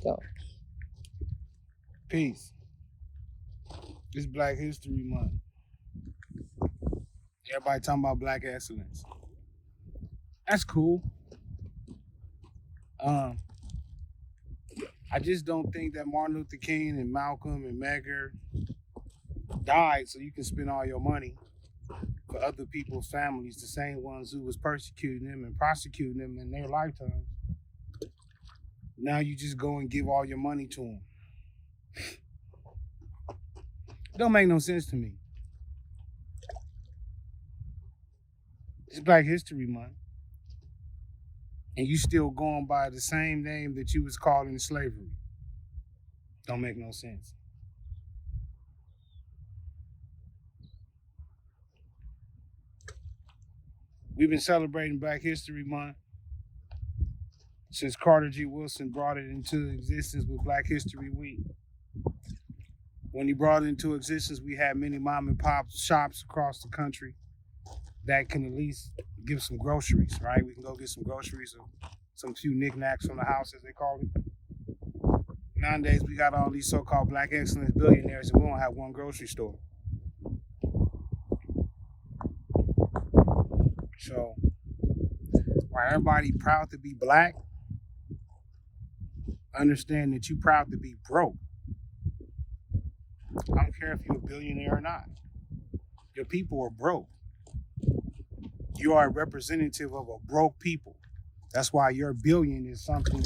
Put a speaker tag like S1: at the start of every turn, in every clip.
S1: Go.
S2: Peace. It's Black History Month. Everybody talking about black excellence. That's cool. I just don't think that Martin Luther King and Malcolm and Medgar died so you can spend all your money for other people's families, the same ones who was persecuting them and prosecuting them in their lifetime. Now you just go and give all your money to them. It don't make no sense to me. It's Black History Month. And you still going by the same name that you was called in slavery. Don't make no sense. We've been celebrating Black History Month since Carter G. Woodson brought it into existence with Black History Week. When he brought it into existence, we had many mom and pop shops across the country that can at least give some groceries, right? We can go get some groceries or some few knickknacks from the house, as they call it. Nowadays, we got all these so-called black excellence billionaires and we don't have one grocery store. So, while everybody proud to be black, understand that you proud to be broke. I don't care if you're a billionaire or not. Your people are broke. You are a representative of a broke people. That's why your billion is something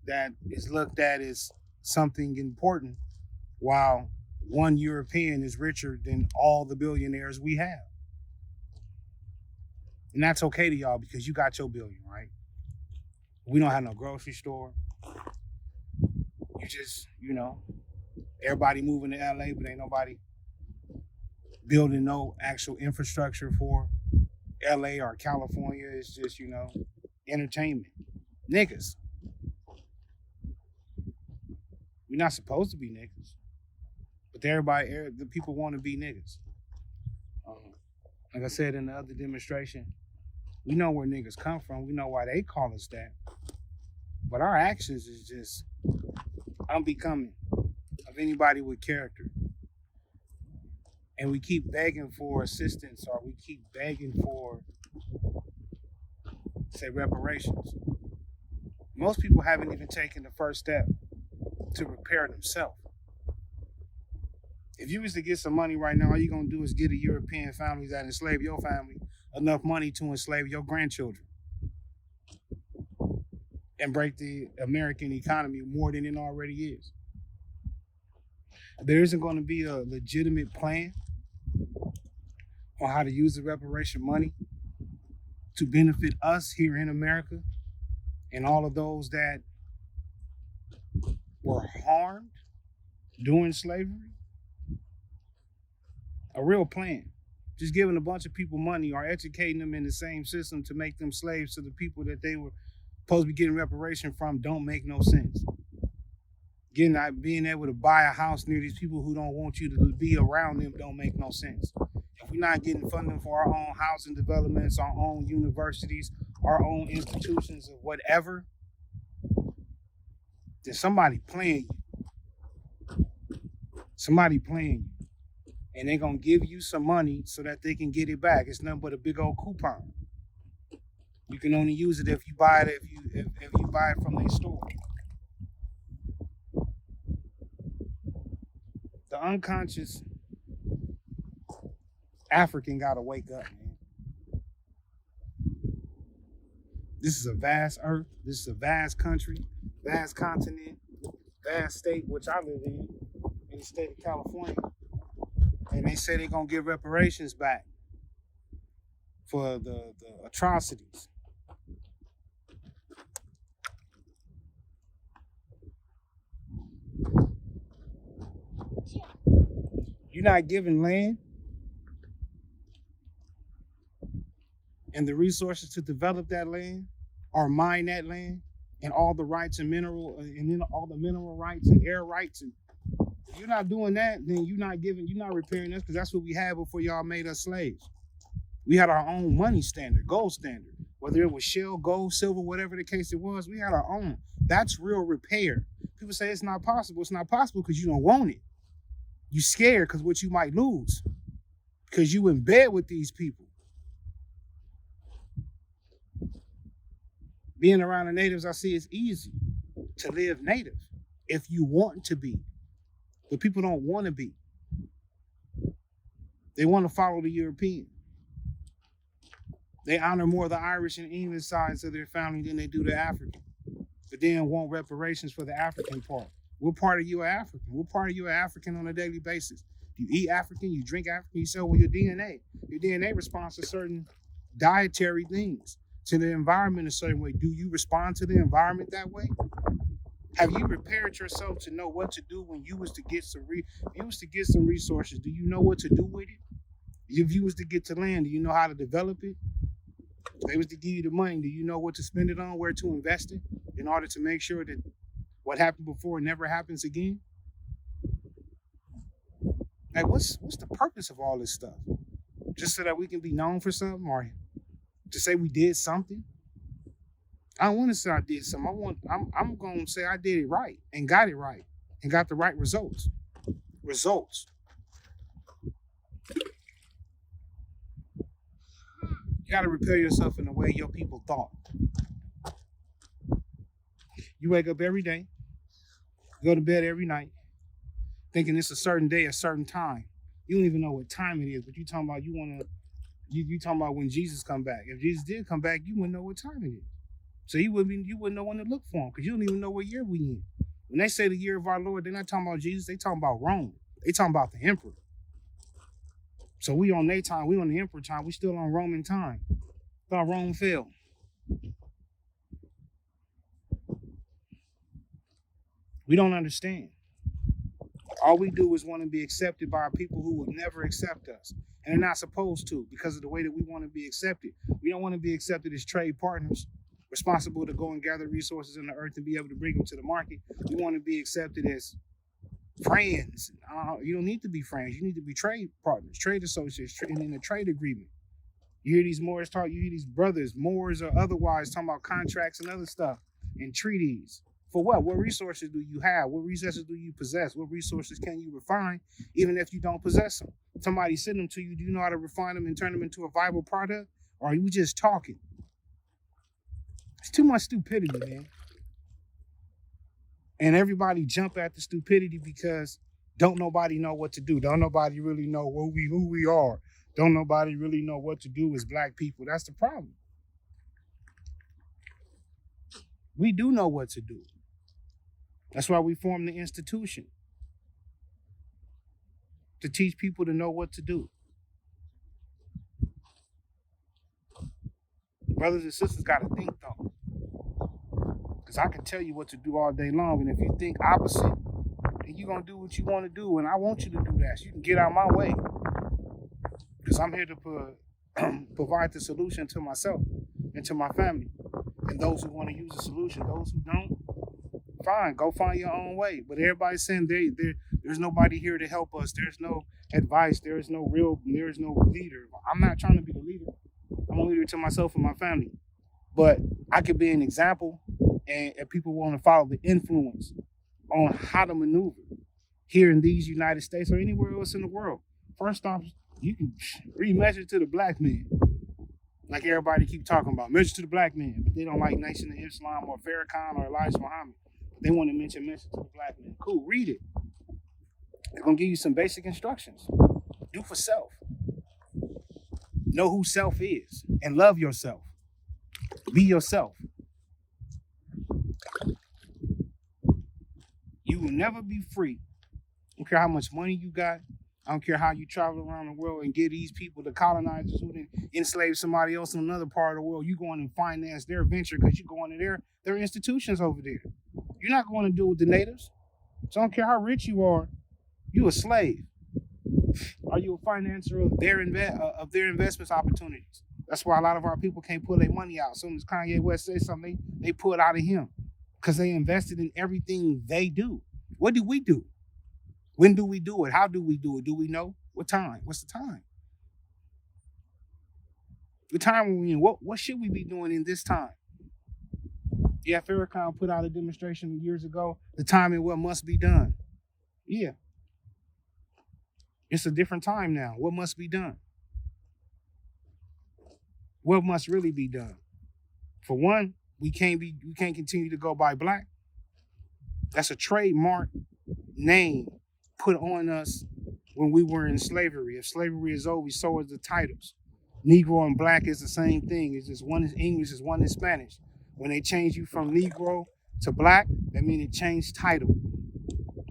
S2: that is looked at as something important, while one European is richer than all the billionaires we have. And that's okay to y'all because you got your billion, right? We don't have no grocery store. You just, everybody moving to LA, but ain't nobody building no actual infrastructure for LA or California. It's just, entertainment. Niggas. We're not supposed to be niggas. But the people want to be niggas. Like I said in the other demonstration, we know where niggas come from. We know why they call us that. But our actions is just unbecoming of anybody with character. And we keep begging for assistance, or we keep begging for, say, reparations. Most people haven't even taken the first step to repair themselves. If you was to get some money right now, all you're going to do is get a European family that enslave your family enough money to enslave your grandchildren and break the American economy more than it already is. There isn't going to be a legitimate plan on how to use the reparation money to benefit us here in America and all of those that were harmed during slavery. A real plan. Just giving a bunch of people money or educating them in the same system to make them slaves to the people that they were supposed to be getting reparation from don't make no sense. Being able to buy a house near these people who don't want you to be around them don't make no sense. If we're not getting funding for our own housing developments, our own universities, our own institutions or whatever, then somebody playing you. Somebody playing you. And they're going to give you some money so that they can get it back. It's nothing but a big old coupon. You can only use it if you buy it if you buy it from their store. The unconscious African got to wake up, man. This is a vast earth. This is a vast country, vast continent, vast state, which I live in the state of California. And they say they're going to give reparations back for the atrocities. You're not giving land and the resources to develop that land or mine that land and all the rights and all the mineral rights and air rights. And if you're not doing that, then you're not repairing us, because that's what we had before y'all made us slaves. We had our own money standard, gold standard. Whether it was shell, gold, silver, whatever the case it was, we had our own. That's real repair. People say it's not possible. It's not possible because you don't want it. You scared because what you might lose. Because you in bed with these people. Being around the natives, I see it's easy to live native if you want to be. But people don't want to be. They want to follow the European. They honor more the Irish and English sides of their family than they do the African. But then want reparations for the African part. What part of you are African? What part of you are African on a daily basis? Do you eat African? You drink African? You say, well, your DNA. Your DNA responds to certain dietary things, to the environment a certain way. Do you respond to the environment that way? Have you prepared yourself to know what to do when you was to get some resources? Do you know what to do with it? If you was to get to land, do you know how to develop it? If they was to give you the money, do you know what to spend it on, where to invest it, in order to make sure that what happened before never happens again? Like, what's the purpose of all this stuff? Just so that we can be known for something, or to say we did something? I don't want to say I did something. I'm going to say I did it right and got it right and got the right results. Results. You got to repair yourself in the way your people thought. You wake up every day, go to bed every night, thinking it's a certain day, a certain time. You don't even know what time it is, but you talking about you talking about when Jesus come back. If Jesus did come back, you wouldn't know what time it is. So you wouldn't know when to look for him, because you don't even know what year we in. When they say the year of our Lord, they're not talking about Jesus, they talking about Rome. They talking about the emperor. So we on their time, we on the emperor time, we still on Roman time. Thought Rome fell. We don't understand. All we do is want to be accepted by people who would never accept us. And they're not supposed to, because of the way that we want to be accepted. We don't want to be accepted as trade partners, responsible to go and gather resources in the earth and be able to bring them to the market. We want to be accepted as friends. You don't need to be friends. You need to be trade partners, trade associates, and in a trade agreement. You hear these Moors talk, you hear these brothers, Moors or otherwise, talking about contracts and other stuff and treaties. For what? What resources do you have? What resources do you possess? What resources can you refine, even if you don't possess them? Somebody send them to you. Do you know how to refine them and turn them into a viable product? Or are you just talking? It's too much stupidity, man. And everybody jump at the stupidity because don't nobody know what to do. Don't nobody really know who we are. Don't nobody really know what to do as black people. That's the problem. We do know what to do. That's why we formed the institution, to teach people to know what to do. Brothers and sisters got to think, though. Because I can tell you what to do all day long, and if you think opposite, then you're going to do what you want to do, and I want you to do that. So you can get out my way. Because I'm here to provide the solution to myself and to my family. And those who want to use the solution, those who don't, fine, go find your own way. But everybody's saying there's nobody here to help us. There's no advice. There's no leader. I'm not trying to be the leader. I'm a leader to myself and my family. But I could be an example, and people want to follow the influence on how to maneuver here in these United States or anywhere else in the world. First off, you can remeasure to the black man. Like everybody keep talking about, measure to the black man. But they don't like Nation of Islam or Farrakhan or Elijah Muhammad. They want to mention to the black man. Cool, read it. They're going to give you some basic instructions. Do for self. Know who self is and love yourself. Be yourself. You will never be free. I don't care how much money you got. I don't care how you travel around the world and get these people, the colonizers who then enslave somebody else in another part of the world. You going and finance their venture because you going to their institutions over there. You're not going to do with the natives. So I don't care how rich you are. You a slave. Are you a financer of their investments opportunities? That's why a lot of our people can't pull their money out. As soon as Kanye West says something, they pull it out of him because they invested in everything they do. What do we do? When do we do it? How do we do it? Do we know? What time? What's the time? The time are we in? What should we be doing in this time? Yeah, Farrakhan put out a demonstration years ago, the time and what must be done. Yeah, it's a different time now. What must be done? What must really be done? For one, we can't continue to go by black. That's a trademark name put on us when we were in slavery. If slavery is over, so is the titles. Negro and black is the same thing. It's just one is English, is one is Spanish. When they change you from Negro to black, that means it changed title,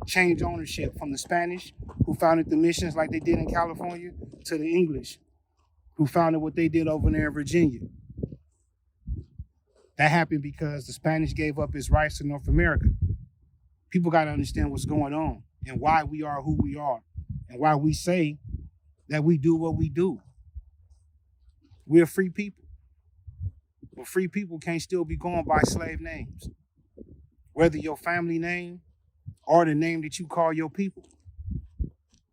S2: changed ownership from the Spanish, who founded the missions like they did in California, to the English, who founded what they did over there in Virginia. That happened because the Spanish gave up its rights to North America. People got to understand what's going on and why we are who we are and why we say that we do what we do. We're free people. But free people can't still be going by slave names, whether your family name or the name that you call your people.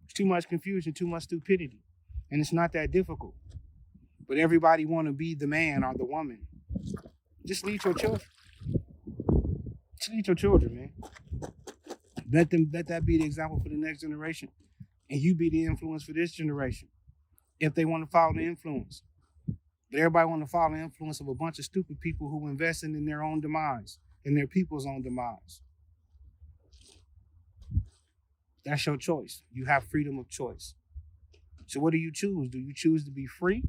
S2: It's too much confusion, too much stupidity. And it's not that difficult. But everybody want to be the man or the woman. Just lead your children. Just lead your children, man. Let that be the example for the next generation. And you be the influence for this generation. If they want to follow the influence. But everybody want to follow the influence of a bunch of stupid people who invested in their own demise, in their people's own demise. That's your choice. You have freedom of choice. So what do you choose? Do you choose to be free?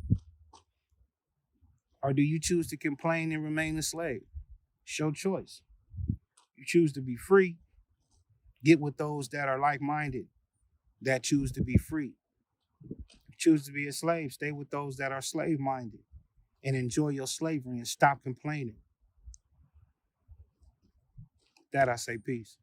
S2: Or do you choose to complain and remain a slave? It's your choice. You choose to be free, get with those that are like-minded, that choose to be free. You choose to be a slave, stay with those that are slave-minded and enjoy your slavery and stop complaining. That I say peace.